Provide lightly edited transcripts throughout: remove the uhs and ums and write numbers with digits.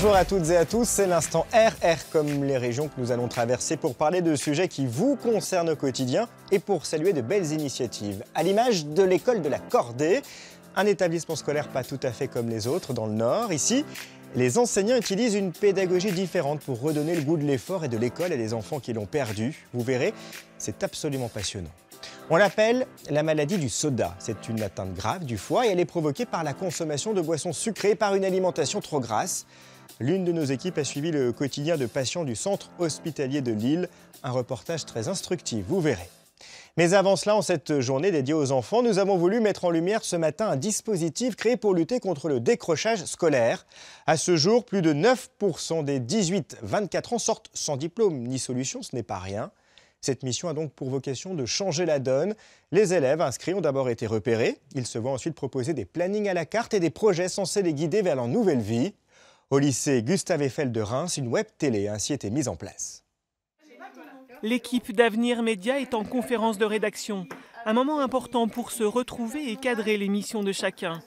Bonjour à toutes et à tous, c'est l'instant RR comme les régions que nous allons traverser pour parler de sujets qui vous concernent au quotidien et pour saluer de belles initiatives. À l'image de l'école de la Cordée, un établissement scolaire pas tout à fait comme les autres dans le Nord. Ici, les enseignants utilisent une pédagogie différente pour redonner le goût de l'effort et de l'école à des enfants qui l'ont perdu. Vous verrez, c'est absolument passionnant. On l'appelle la maladie du soda. C'est une atteinte grave du foie et elle est provoquée par la consommation de boissons sucrées, par une alimentation trop grasse. L'une de nos équipes a suivi le quotidien de patients du centre hospitalier de Lille. Un reportage très instructif, vous verrez. Mais avant cela, en cette journée dédiée aux enfants, nous avons voulu mettre en lumière ce matin un dispositif créé pour lutter contre le décrochage scolaire. À ce jour, plus de 9% des 18-24 ans sortent sans diplôme ni solution, ce n'est pas rien. Cette mission a donc pour vocation de changer la donne. Les élèves inscrits ont d'abord été repérés. Ils se voient ensuite proposer des plannings à la carte et des projets censés les guider vers leur nouvelle vie. Au lycée Gustave Eiffel de Reims, une web télé a ainsi été mise en place. L'équipe d'Avenir Média est en conférence de rédaction. Un moment important pour se retrouver et cadrer les missions de chacun.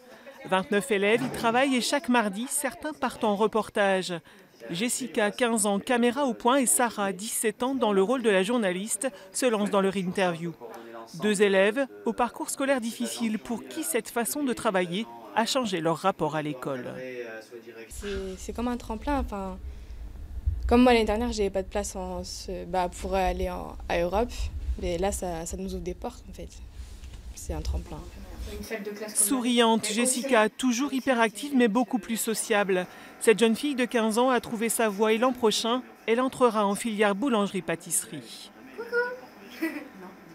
29 élèves y travaillent et chaque mardi, certains partent en reportage. Jessica, 15 ans, caméra au point, et Sarah, 17 ans, dans le rôle de la journaliste, se lancent dans leur interview. Deux élèves au parcours scolaire difficile pour qui cette façon de travailler a changé leur rapport à l'école. C'est comme un tremplin. Comme moi l'année dernière, j'avais pas de place pour aller à Europe. Mais là, ça nous ouvre des portes en fait. C'est un tremplin. Souriante, Jessica, toujours hyperactive mais beaucoup plus sociable. Cette jeune fille de 15 ans a trouvé sa voie et l'an prochain, elle entrera en filière boulangerie-pâtisserie.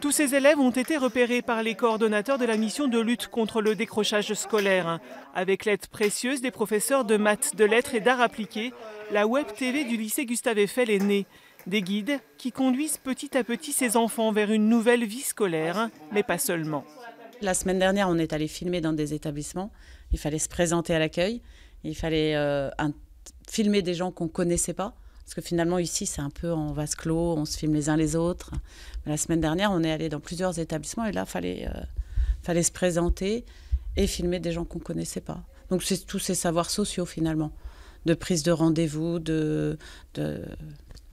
Tous ces élèves ont été repérés par les coordonnateurs de la mission de lutte contre le décrochage scolaire. Avec l'aide précieuse des professeurs de maths, de lettres et d'arts appliqués, la web TV du lycée Gustave Eiffel est née. Des guides qui conduisent petit à petit ces enfants vers une nouvelle vie scolaire, mais pas seulement. La semaine dernière, on est allé filmer dans des établissements. Il fallait se présenter à l'accueil. Il fallait filmer des gens qu'on ne connaissait pas. Parce que finalement, ici, c'est un peu en vase clos, on se filme les uns les autres. Mais la semaine dernière, on est allé dans plusieurs établissements et là, il fallait se présenter et filmer des gens qu'on ne connaissait pas. Donc, c'est tous ces savoirs sociaux, finalement, de prise de rendez-vous, de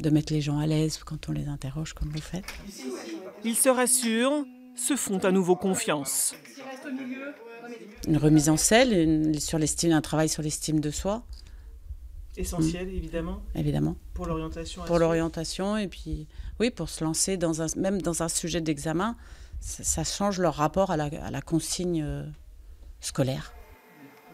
mettre les gens à l'aise quand on les interroge, comme vous faites. Ils se rassurent, se font à nouveau confiance. Une remise en selle, un travail sur l'estime de soi. Essentiel, évidemment. Évidemment. Pour l'orientation. Pour l'orientation et puis, oui, pour se lancer même dans un sujet d'examen, ça change leur rapport à la consigne scolaire.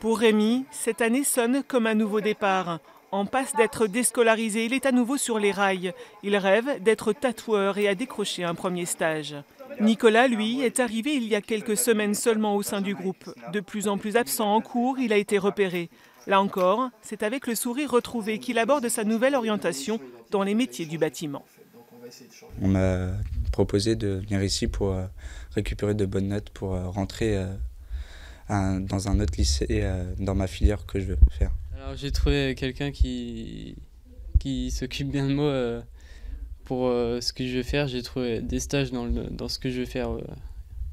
Pour Rémi, cette année sonne comme un nouveau départ. En passe d'être déscolarisé, il est à nouveau sur les rails. Il rêve d'être tatoueur et a décroché un premier stage. Nicolas, lui, est arrivé il y a quelques semaines seulement au sein du groupe. De plus en plus absent en cours, il a été repéré. Là encore, c'est avec le sourire retrouvé qu'il aborde sa nouvelle orientation dans les métiers du bâtiment. On m'a proposé de venir ici pour récupérer de bonnes notes pour rentrer dans un autre lycée dans ma filière que je veux faire. Alors j'ai trouvé quelqu'un qui s'occupe bien de moi pour ce que je vais faire. J'ai trouvé des stages dans ce que je vais faire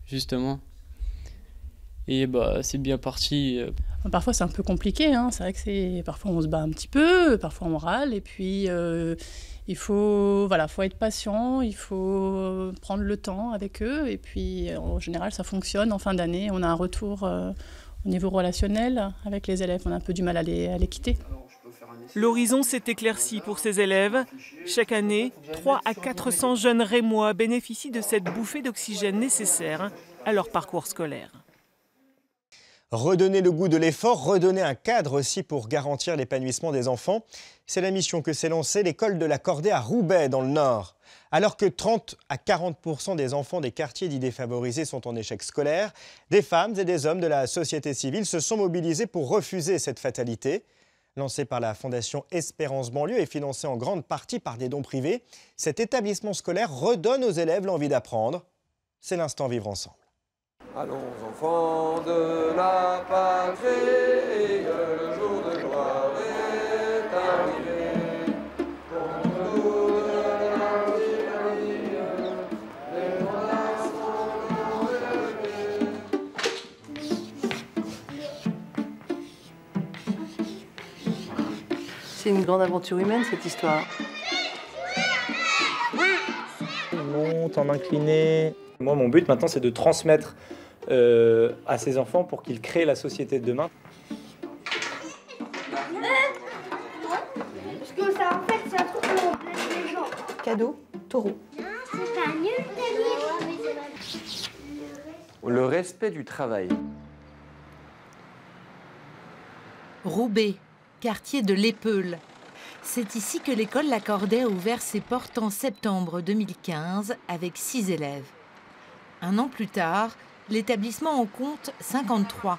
justement. Et c'est bien parti. Parfois c'est un peu compliqué, hein. C'est vrai que parfois on se bat un petit peu, parfois on râle et puis il faut être patient, il faut prendre le temps avec eux et puis en général ça fonctionne. En fin d'année on a un retour au niveau relationnel avec les élèves, on a un peu du mal à les quitter. L'horizon s'est éclairci pour ces élèves. Chaque année, 300 à 400 jeunes rémois bénéficient de cette bouffée d'oxygène nécessaire à leur parcours scolaire. Redonner le goût de l'effort, redonner un cadre aussi pour garantir l'épanouissement des enfants. C'est la mission que s'est lancée l'école de la Cordée à Roubaix, dans le Nord. Alors que 30 à 40% des enfants des quartiers dits défavorisés sont en échec scolaire, des femmes et des hommes de la société civile se sont mobilisés pour refuser cette fatalité. Lancée par la Fondation Espérance Banlieue et financée en grande partie par des dons privés, cet établissement scolaire redonne aux élèves l'envie d'apprendre. C'est l'instant Vivre ensemble. Allons enfants de la patrie, le jour de gloire est arrivé. Contre nous de la tyrannie, les monarques sont élevés. c'est une grande aventure humaine, cette histoire. Monte en incliné. Moi, mon but maintenant, c'est de transmettre à ces enfants pour qu'ils créent la société de demain. Parce que ça, en fait, c'est un truc où on blesse les gens. Cadeau, taureau. C'est pas nul, Le respect du travail. Roubaix, quartier de l'Épeule. C'est ici que l'école Lacordaie a ouvert ses portes en septembre 2015 avec 6 élèves. Un an plus tard, l'établissement en compte 53.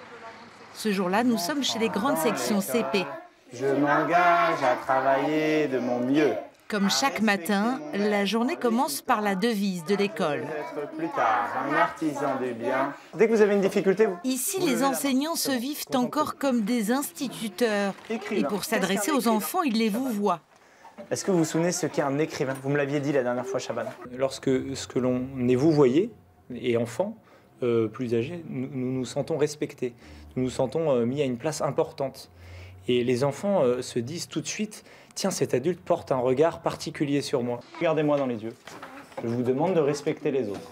Ce jour-là, nous sommes chez les grandes sections CP. Je m'engage à travailler de mon mieux. Comme chaque matin, la journée commence par la devise de l'école. Être plus tard un artisan du bien. Dès que vous avez une difficulté, Ici, les enseignants se vivent encore comme des instituteurs. Et pour s'adresser aux enfants, ils les vouvoient. est-ce que vous vous souvenez ce qu'est un écrivain? Vous me l'aviez dit la dernière fois, Chaban. Lorsque ce que l'on est vouvoyé, et enfants plus âgés, nous nous sentons respectés. Nous nous sentons mis à une place importante. Et les enfants se disent tout de suite, tiens, cet adulte porte un regard particulier sur moi. Regardez-moi dans les yeux. Je vous demande de respecter les autres.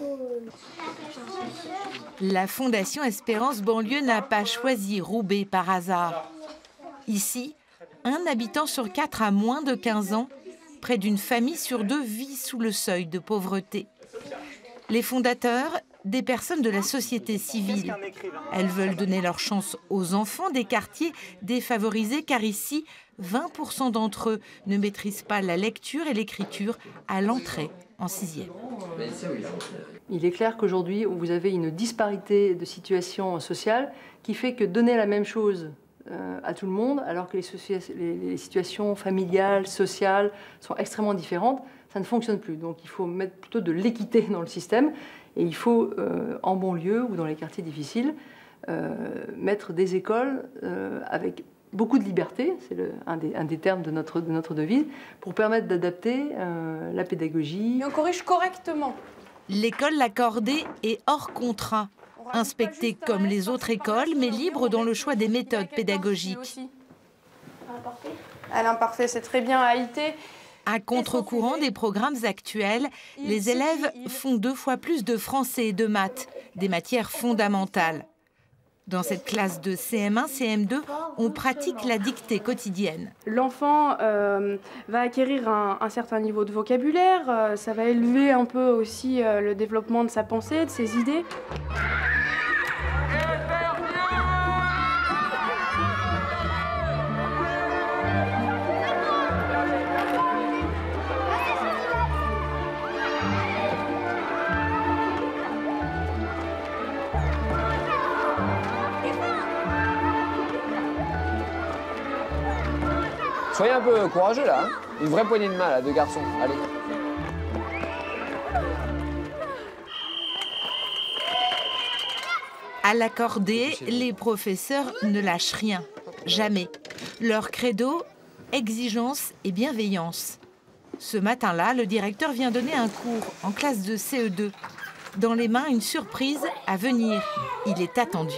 La Fondation Espérance Banlieue n'a pas choisi Roubaix par hasard. Ici, un habitant sur 4 a moins de 15 ans. Près d'une famille sur 2 vit sous le seuil de pauvreté. Les fondateurs, des personnes de la société civile. Elles veulent donner leur chance aux enfants des quartiers défavorisés car ici, 20% d'entre eux ne maîtrisent pas la lecture et l'écriture à l'entrée en 6e. Il est clair qu'aujourd'hui, vous avez une disparité de situation sociale qui fait que donner la même chose à tout le monde, alors que les situations familiales, sociales sont extrêmement différentes, ça ne fonctionne plus. Donc il faut mettre plutôt de l'équité dans le système et il faut, en banlieue ou dans les quartiers difficiles, mettre des écoles avec beaucoup de liberté, c'est un des termes de notre devise, pour permettre d'adapter la pédagogie. Et on corrige correctement. L'école Lacordaie est hors contrat, inspectée comme les autres écoles, mais libre dans le choix des méthodes pédagogiques. À l'imparfait, c'est très bien. À IT. À contre-courant des programmes actuels, les élèves font 2 fois plus de français et de maths, des matières fondamentales. Dans cette classe de CM1, CM2, on pratique la dictée quotidienne. L'enfant va acquérir un certain niveau de vocabulaire, ça va élever un peu aussi le développement de sa pensée, de ses idées. Soyez un peu courageux là, hein. Une vraie poignée de main là, 2 garçons. Allez. À Lacordaie, les professeurs ne lâchent rien, jamais. Leur credo, exigence et bienveillance. Ce matin-là, le directeur vient donner un cours en classe de CE2. Dans les mains, une surprise à venir. Il est attendu.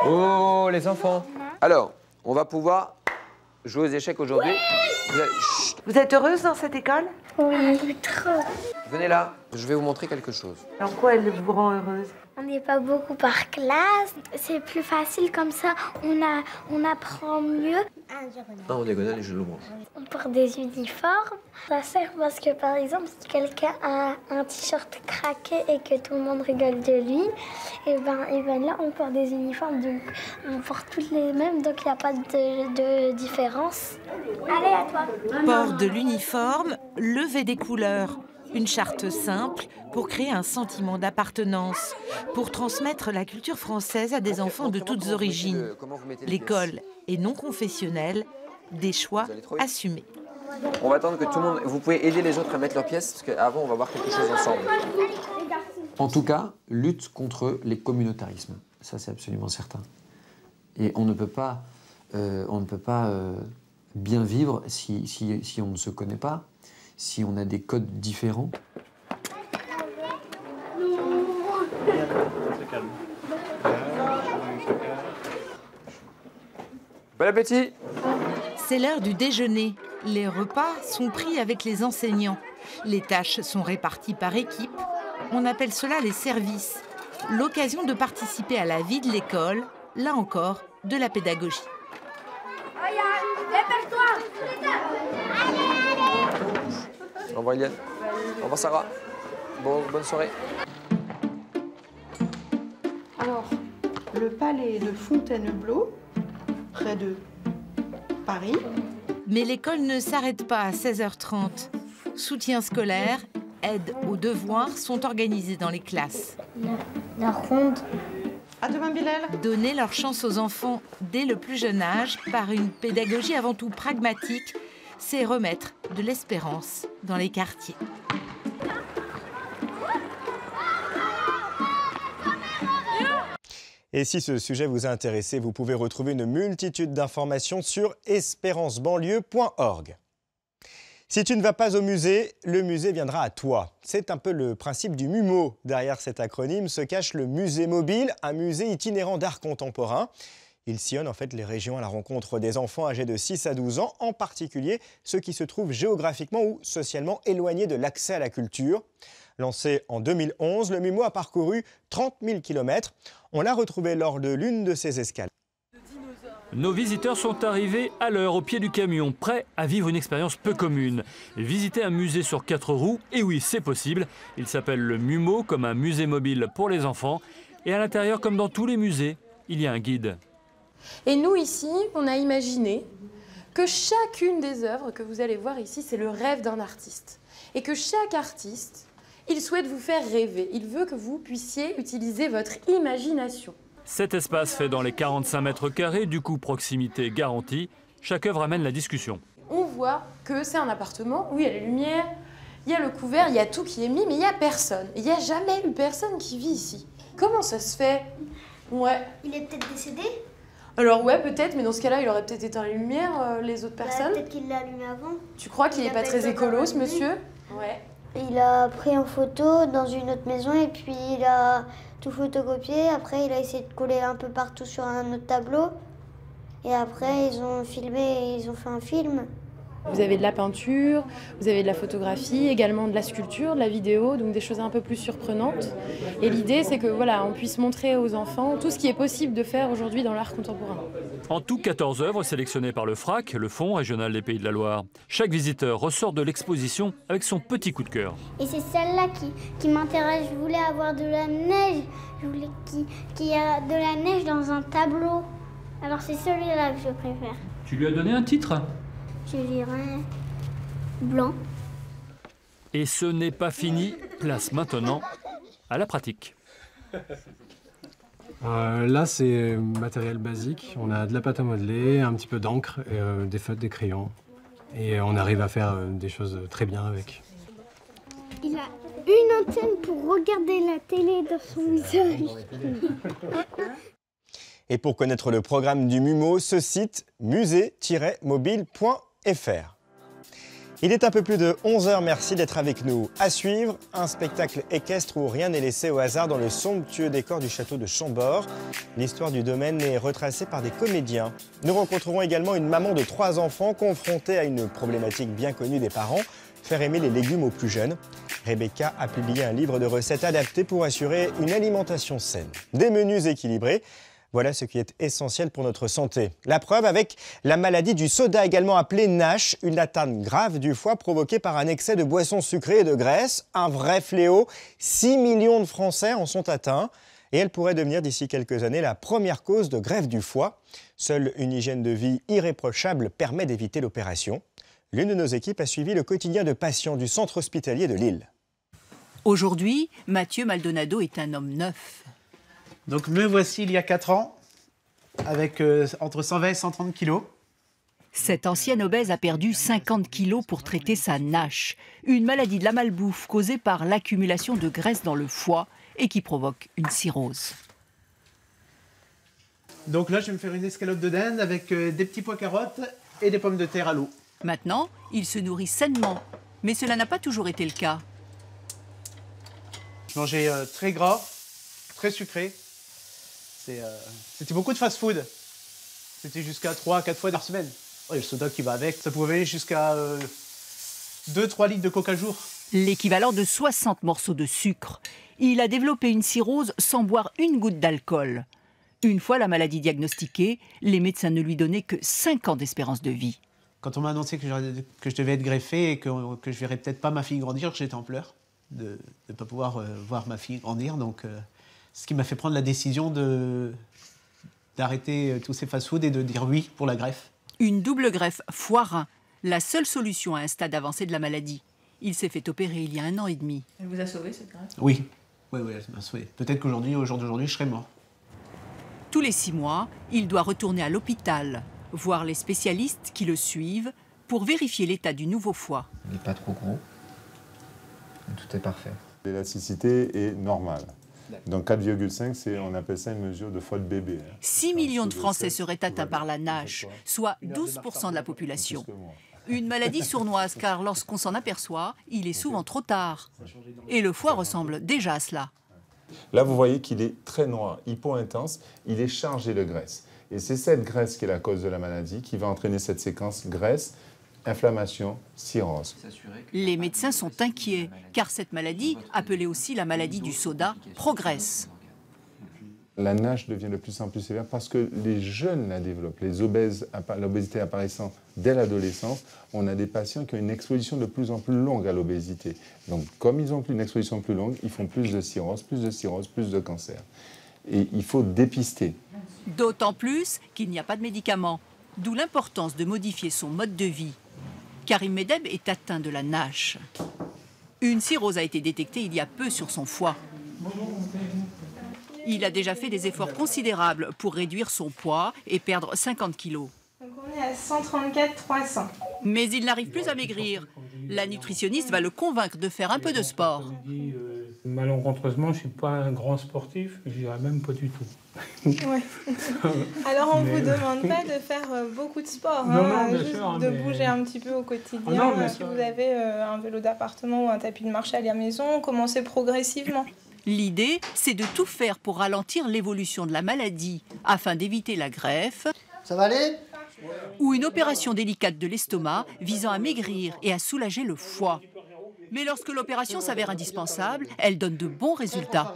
Oh les enfants. Alors, on va pouvoir jouer aux échecs aujourd'hui. Vous êtes heureuse dans cette école? Oui, trop. Venez là, je vais vous montrer quelque chose. En quoi elle vous rend heureuse? On n'est pas beaucoup par classe. C'est plus facile comme ça. On apprend mieux. En diagonale et je l'ouvre. On porte des uniformes. Ça sert parce que, par exemple, si quelqu'un a un t-shirt craqué et que tout le monde rigole de lui, et ben là, on porte des uniformes. Donc, on porte tous les mêmes, donc il n'y a pas de différence. Allez, à toi. Port de l'uniforme, levée des couleurs. Une charte simple pour créer un sentiment d'appartenance, pour transmettre la culture française à des enfants de toutes origines. L'école est non confessionnelle, des choix assumés. On va attendre que tout le monde... Vous pouvez aider les autres à mettre leurs pièces, parce qu'avant, on va voir quelque chose ensemble. En tout cas, lutte contre les communautarismes. Ça, c'est absolument certain. Et on ne peut pas, bien vivre si on ne se connaît pas, si on a des codes différents. Bon appétit! C'est l'heure du déjeuner. Les repas sont pris avec les enseignants. Les tâches sont réparties par équipe. On appelle cela les services. L'occasion de participer à la vie de l'école, là encore, de la pédagogie. Au revoir Eliane. Au revoir Sarah. Bonne soirée. Alors, le palais de Fontainebleau, près de Paris. Mais l'école ne s'arrête pas à 16h30. Soutien scolaire, aide aux devoirs sont organisés dans les classes. La ronde. À demain Bilal. Donner leur chance aux enfants dès le plus jeune âge par une pédagogie avant tout pragmatique, c'est remettre de l'espérance dans les quartiers. Et si ce sujet vous a intéressé, vous pouvez retrouver une multitude d'informations sur espérancebanlieue.org. Si tu ne vas pas au musée, le musée viendra à toi. C'est un peu le principe du MUMO. Derrière cet acronyme se cache le musée mobile, un musée itinérant d'art contemporain. Il sillonne en fait les régions à la rencontre des enfants âgés de 6 à 12 ans, en particulier ceux qui se trouvent géographiquement ou socialement éloignés de l'accès à la culture. Lancé en 2011, le MUMO a parcouru 30 000 km. On l'a retrouvé lors de l'une de ses escales. Nos visiteurs sont arrivés à l'heure au pied du camion, prêts à vivre une expérience peu commune. Visiter un musée sur 4 roues, et oui, c'est possible. Il s'appelle le MUMO, comme un musée mobile pour les enfants. Et à l'intérieur, comme dans tous les musées, il y a un guide. Et nous, ici, on a imaginé que chacune des œuvres que vous allez voir ici, c'est le rêve d'un artiste. Et que chaque artiste, il souhaite vous faire rêver. Il veut que vous puissiez utiliser votre imagination. Cet espace fait dans les 45 mètres carrés, du coup proximité garantie. Chaque œuvre amène la discussion. On voit que c'est un appartement où il y a les lumières, il y a le couvert, il y a tout qui est mis, mais il n'y a personne. Il n'y a jamais eu personne qui vit ici. Comment ça se fait? Ouais. Il est peut-être décédé? Alors ouais, peut-être, mais dans ce cas-là, il aurait peut-être éteint les lumières, les autres personnes. Peut-être qu'il l'a allumé avant. Tu crois qu'il n'est pas très écolo, ce monsieur? Ouais. Il a pris en photo dans une autre maison et puis il a tout photocopié. Après, il a essayé de coller un peu partout sur un autre tableau. Et après, ils ont filmé et ils ont fait un film. Vous avez de la peinture, vous avez de la photographie, également de la sculpture, de la vidéo, donc des choses un peu plus surprenantes. Et l'idée, c'est que voilà, on puisse montrer aux enfants tout ce qui est possible de faire aujourd'hui dans l'art contemporain. En tout, 14 œuvres sélectionnées par le FRAC, le Fonds régional des Pays de la Loire. Chaque visiteur ressort de l'exposition avec son petit coup de cœur. Et c'est celle-là qui m'intéresse. Je voulais avoir de la neige. Je voulais qu'il y ait de la neige dans un tableau. Alors c'est celui-là que je préfère. Tu lui as donné un titre ? Je dirais blanc. Et ce n'est pas fini. Place maintenant à la pratique. Là, c'est matériel basique. On a de la pâte à modeler, un petit peu d'encre, des feutres, des crayons. Et on arrive à faire des choses très bien avec. Il a une antenne pour regarder la télé dans son visage. Et pour connaître le programme du MUMO, ce site musée-mobile.fr. Il est un peu plus de 11h, merci d'être avec nous. À suivre, un spectacle équestre où rien n'est laissé au hasard dans le somptueux décor du château de Chambord. L'histoire du domaine est retracée par des comédiens. Nous rencontrerons également une maman de 3 enfants confrontée à une problématique bien connue des parents, faire aimer les légumes aux plus jeunes. Rebecca a publié un livre de recettes adapté pour assurer une alimentation saine. Des menus équilibrés. Voilà ce qui est essentiel pour notre santé. La preuve avec la maladie du soda, également appelée NASH, une atteinte grave du foie provoquée par un excès de boissons sucrées et de graisse. Un vrai fléau. 6 millions de Français en sont atteints. Et elle pourrait devenir d'ici quelques années la première cause de greffe du foie. Seule une hygiène de vie irréprochable permet d'éviter l'opération. L'une de nos équipes a suivi le quotidien de patients du centre hospitalier de Lille. Aujourd'hui, Mathieu Maldonado est un homme neuf. Donc me voici il y a 4 ans, avec entre 120 et 130 kilos. Cet ancien obèse a perdu 50 kilos pour traiter sa NASH, une maladie de la malbouffe causée par l'accumulation de graisse dans le foie et qui provoque une cirrhose. Donc là, je vais me faire une escalope de dinde avec des petits pois carottes et des pommes de terre à l'eau. Maintenant, il se nourrit sainement, mais cela n'a pas toujours été le cas. Je mangeais très gras, très sucré. C'était beaucoup de fast-food. C'était jusqu'à 3 à 4 fois par semaine. Et le soda qui va avec, ça pouvait aller jusqu'à 2-3 litres de coca jour. L'équivalent de 60 morceaux de sucre. Il a développé une cirrhose sans boire une goutte d'alcool. Une fois la maladie diagnostiquée, les médecins ne lui donnaient que 5 ans d'espérance de vie. Quand on m'a annoncé que je devais être greffé et que je ne verrais peut-être pas ma fille grandir, j'étais en pleurs de ne pas pouvoir voir ma fille grandir. Donc, ce qui m'a fait prendre la décision d'arrêter tous ces fast-foods et de dire oui pour la greffe. Une double greffe foie-rein, la seule solution à un stade avancé de la maladie. Il s'est fait opérer il y a 1 an et demi. Elle vous a sauvé cette greffe? Oui, elle m'a sauvé. Peut-être qu'aujourd'hui, au jour d'aujourd'hui, je serais mort. Tous les 6 mois, il doit retourner à l'hôpital, voir les spécialistes qui le suivent pour vérifier l'état du nouveau foie. Il n'est pas trop gros. Tout est parfait. L'élasticité est normale. Donc 4,5, on appelle ça une mesure de foie de bébé. 6 millions de Français seraient atteints par la NASH, soit 12% de la population. Une maladie sournoise, car lorsqu'on s'en aperçoit, il est souvent trop tard. Et le foie ressemble déjà à cela. Là, vous voyez qu'il est très noir, hypo-intense, il est chargé de graisse. Et c'est cette graisse qui est la cause de la maladie, qui va entraîner cette séquence graisse, inflammation, cirrhose. Les médecins sont inquiets, car cette maladie, appelée aussi la maladie du soda, progresse. La NASH devient de plus en plus sévère parce que les jeunes la développent. L'obésité apparaissant dès l'adolescence, on a des patients qui ont une exposition de plus en plus longue à l'obésité. Donc, comme ils ont une exposition plus longue, ils font plus de cirrhose, plus de cancer. Et il faut dépister. D'autant plus qu'il n'y a pas de médicaments, d'où l'importance de modifier son mode de vie. Karim Medeb est atteint de la NASH. Une cirrhose a été détectée il y a peu sur son foie. Il a déjà fait des efforts considérables pour réduire son poids et perdre 50 kilos. Donc on est à 134,300. Mais il n'arrive plus à maigrir. La nutritionniste va le convaincre de faire un peu de sport. Malencontreusement, je ne suis pas un grand sportif, je dirais même pas du tout. Ouais. Alors on ne vous demande pas de faire beaucoup de sport, juste de bouger un petit peu au quotidien. Si vous avez un vélo d'appartement ou un tapis de marche à la maison, commencez progressivement. L'idée, c'est de tout faire pour ralentir l'évolution de la maladie, afin d'éviter la greffe. Ça va aller ? Ou une opération délicate de l'estomac visant à maigrir et à soulager le foie. Mais lorsque l'opération s'avère indispensable, elle donne de bons résultats.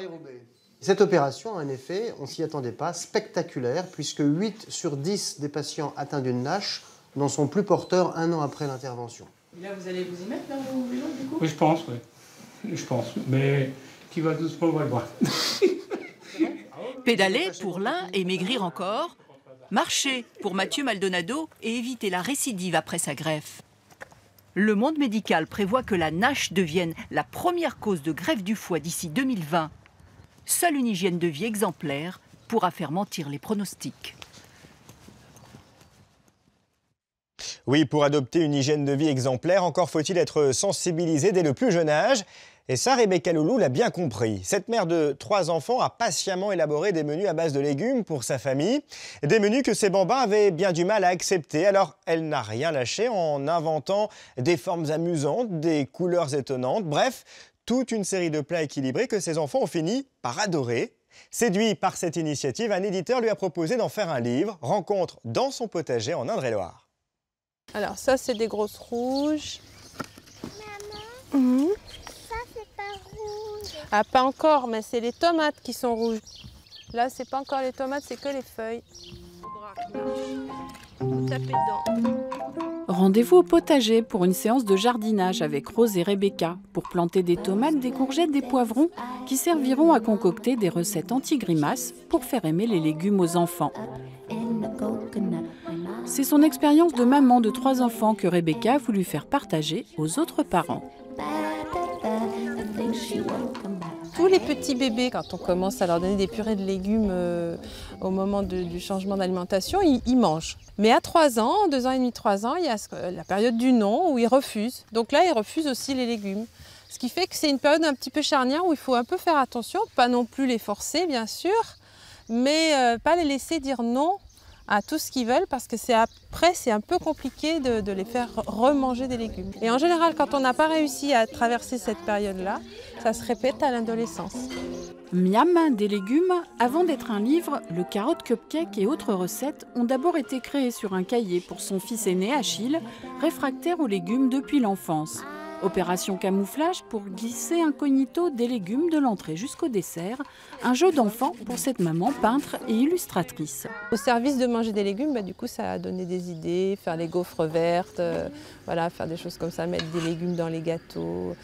Cette opération a un effet, on ne s'y attendait pas, spectaculaire, puisque 8 sur 10 des patients atteints d'une NASH n'en sont plus porteurs 1 an après l'intervention. Là, vous allez vous y mettre, là, au vélo, du coup ? Oui, je pense, oui. Je pense, mais qui va doucement, on va le voir. Pédaler pour l'un et maigrir encore. Marcher pour Mathieu Maldonado et éviter la récidive après sa greffe. Le monde médical prévoit que la NASH devienne la première cause de greffe du foie d'ici 2020. Seule une hygiène de vie exemplaire pourra faire mentir les pronostics. Oui, pour adopter une hygiène de vie exemplaire, encore faut-il être sensibilisé dès le plus jeune âge. Et ça, Rebecca Loulou l'a bien compris. Cette mère de 3 enfants a patiemment élaboré des menus à base de légumes pour sa famille. Des menus que ses bambins avaient bien du mal à accepter. Alors, elle n'a rien lâché en inventant des formes amusantes, des couleurs étonnantes. Bref, toute une série de plats équilibrés que ses enfants ont fini par adorer. Séduit par cette initiative, un éditeur lui a proposé d'en faire un livre, Rencontre dans son potager en Indre-et-Loire. Alors ça, c'est des grosses rouges. Maman, ça c'est pas rouge. Ah, pas encore, mais c'est les tomates qui sont rouges. Là, c'est pas encore les tomates, c'est que les feuilles. Tapez dedans. Rendez-vous au potager pour une séance de jardinage avec Rose et Rebecca pour planter des tomates, des courgettes, des poivrons qui serviront à concocter des recettes anti-grimaces pour faire aimer les légumes aux enfants. C'est son expérience de maman de 3 enfants que Rebecca a voulu faire partager aux autres parents. Tous les petits bébés, quand on commence à leur donner des purées de légumes au moment du changement d'alimentation, ils mangent. Mais à 3 ans, 2 ans et demi, 3 ans, il y a la période du non où ils refusent. Donc là, ils refusent aussi les légumes. Ce qui fait que c'est une période un petit peu charnière où il faut un peu faire attention, pas non plus les forcer bien sûr, mais pas les laisser dire non à tout ce qu'ils veulent parce que après c'est un peu compliqué de les faire remanger des légumes. Et en général, quand on n'a pas réussi à traverser cette période-là, ça se répète à l'adolescence. Miam, des légumes, avant d'être un livre, le carotte cupcake et autres recettes ont d'abord été créés sur un cahier pour son fils aîné Achille, réfractaire aux légumes depuis l'enfance. Opération camouflage pour glisser incognito des légumes de l'entrée jusqu'au dessert, un jeu d'enfant pour cette maman peintre et illustratrice. Au service de manger des légumes, du coup ça a donné des idées, faire les gaufres vertes, voilà, faire des choses comme ça, mettre des légumes dans les gâteaux.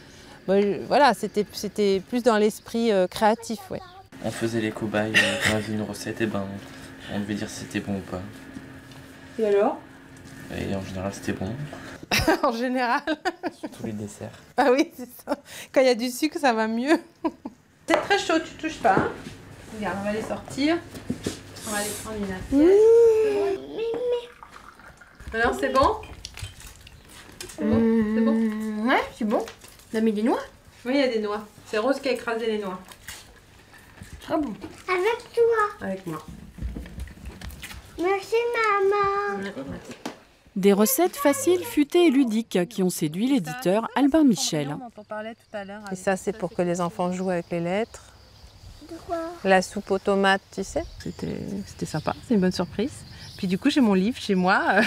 Voilà, c'était plus dans l'esprit créatif. Ouais. On faisait les cobayes, quand on faisait une recette, et on devait dire si c'était bon ou pas. Et alors? Et en général, c'était bon. En général. Surtout les desserts. Ah oui, c'est ça. Quand il y a du sucre, ça va mieux. C'est très chaud, tu touches pas. Hein? Regarde, on va les sortir. On va les prendre une assiette. Alors, c'est bon? C'est bon? C'est bon? Ouais, c'est bon. On a mis des noix? Oui, il y a des noix. C'est Rose qui a écrasé les noix. Très bon. Avec toi. Avec moi. Merci maman. Des recettes faciles, futées et ludiques qui ont séduit l'éditeur Albin Michel. Et ça, c'est pour que les enfants jouent avec les lettres. La soupe aux tomates, tu sais. C'était sympa, c'est une bonne surprise. Puis du coup, j'ai mon livre chez moi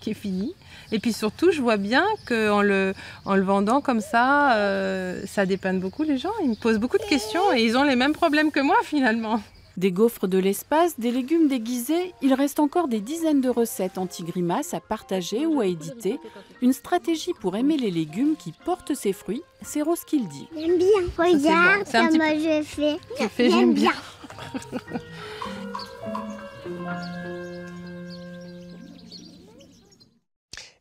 qui est fini. Et puis surtout, je vois bien qu'en le vendant comme ça, ça dépanne beaucoup les gens. Ils me posent beaucoup de questions et ils ont les mêmes problèmes que moi finalement. Des gaufres de l'espace, des légumes déguisés, il reste encore des dizaines de recettes anti-grimaces à partager ou à éditer. Une stratégie pour aimer les légumes qui portent ses fruits, c'est Rose qui le dit. J'aime bien. Regarde comment je fais. Tu fais, j'aime bien.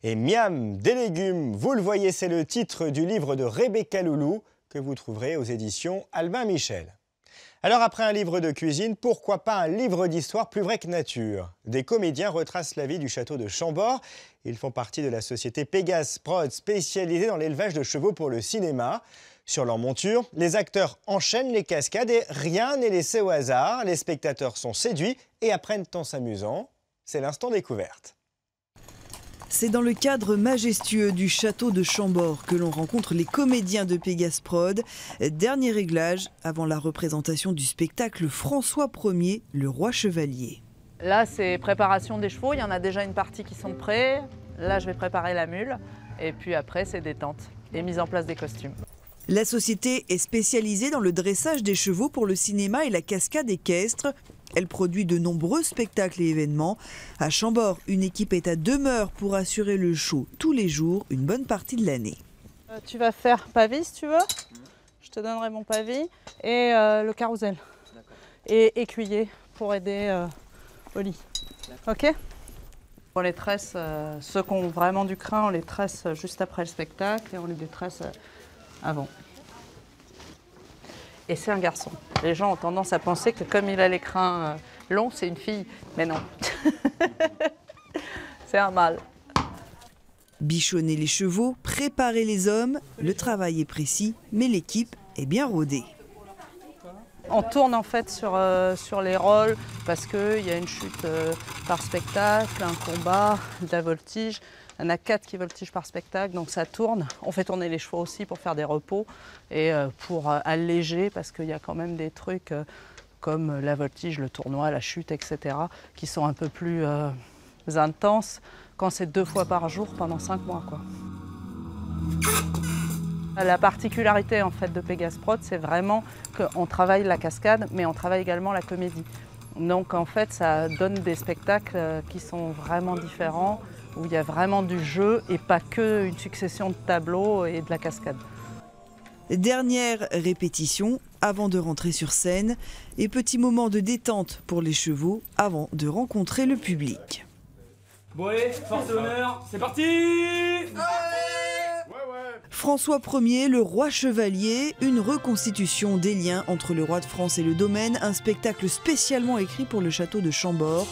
Et miam, des légumes, vous le voyez, c'est le titre du livre de Rebecca Loulou que vous trouverez aux éditions Albin Michel. Alors après un livre de cuisine, pourquoi pas un livre d'histoire plus vrai que nature? Des comédiens retracent la vie du château de Chambord. Ils font partie de la société Pégase Prod, spécialisée dans l'élevage de chevaux pour le cinéma. Sur leur monture, les acteurs enchaînent les cascades et rien n'est laissé au hasard. Les spectateurs sont séduits et apprennent en s'amusant. C'est l'instant découverte. C'est dans le cadre majestueux du château de Chambord que l'on rencontre les comédiens de Pégase Prod. Dernier réglage avant la représentation du spectacle François Ier, le roi chevalier. Là, c'est préparation des chevaux. Il y en a déjà une partie qui sont prêts. Là, je vais préparer la mule. Et puis après, c'est détente et mise en place des costumes. La société est spécialisée dans le dressage des chevaux pour le cinéma et la cascade équestre. Elle produit de nombreux spectacles et événements. À Chambord, une équipe est à demeure pour assurer le show tous les jours, une bonne partie de l'année. Tu vas faire pavis si tu veux. Je te donnerai mon pavis et le carrousel. Et écuyer pour aider au lit. Ok ? On les tresse, ceux qui ont vraiment du crin, on les tresse juste après le spectacle et on les détresse avant. Et c'est un garçon. Les gens ont tendance à penser que comme il a les crins longs, c'est une fille. Mais non. C'est un mâle. Bichonner les chevaux, préparer les hommes, le travail est précis, mais l'équipe est bien rodée. On tourne en fait sur les rôles parce qu'il y a une chute par spectacle, un combat, de la voltige. Il y en a 4 qui voltigent par spectacle, donc ça tourne. On fait tourner les chevaux aussi pour faire des repos et pour alléger, parce qu'il y a quand même des trucs comme la voltige, le tournoi, la chute, etc., qui sont un peu plus intenses quand c'est 2 fois par jour pendant 5 mois, quoi. La particularité en fait de Pégase Prod, c'est vraiment qu'on travaille la cascade, mais on travaille également la comédie. Donc en fait, ça donne des spectacles qui sont vraiment différents, où il y a vraiment du jeu et pas qu'une succession de tableaux et de la cascade. Dernière répétition avant de rentrer sur scène et petit moment de détente pour les chevaux avant de rencontrer le public. Bon allez, force et honneur, c'est parti! François Ier, le roi chevalier, une reconstitution des liens entre le roi de France et le domaine, un spectacle spécialement écrit pour le château de Chambord.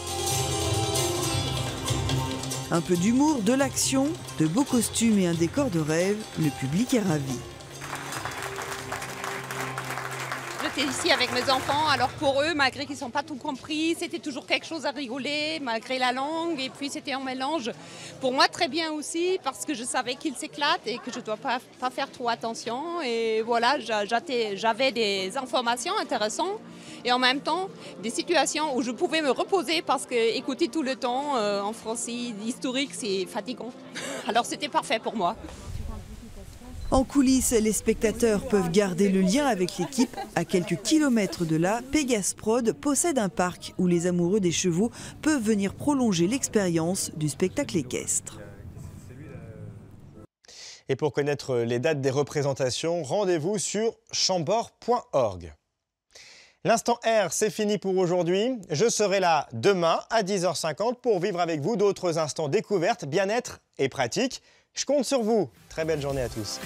Un peu d'humour, de l'action, de beaux costumes et un décor de rêve, le public est ravi. Le j'étais ici avec mes enfants. Alors pour eux, malgré qu'ils ne sont pas tout compris, c'était toujours quelque chose à rigoler, malgré la langue. Et puis c'était un mélange pour moi très bien aussi, parce que je savais qu'ils s'éclatent et que je ne dois pas faire trop attention. Et voilà, j'avais des informations intéressantes. Et en même temps, des situations où je pouvais me reposer parce que écouter tout le temps en français historique, c'est fatigant. Alors c'était parfait pour moi. En coulisses, les spectateurs peuvent garder le lien avec l'équipe. À quelques kilomètres de là, Pégase Prod possède un parc où les amoureux des chevaux peuvent venir prolonger l'expérience du spectacle équestre. Et pour connaître les dates des représentations, rendez-vous sur chambord.org. L'instant R, c'est fini pour aujourd'hui. Je serai là demain à 10h50 pour vivre avec vous d'autres instants découvertes, bien-être et pratiques. Je compte sur vous. Très belle journée à tous.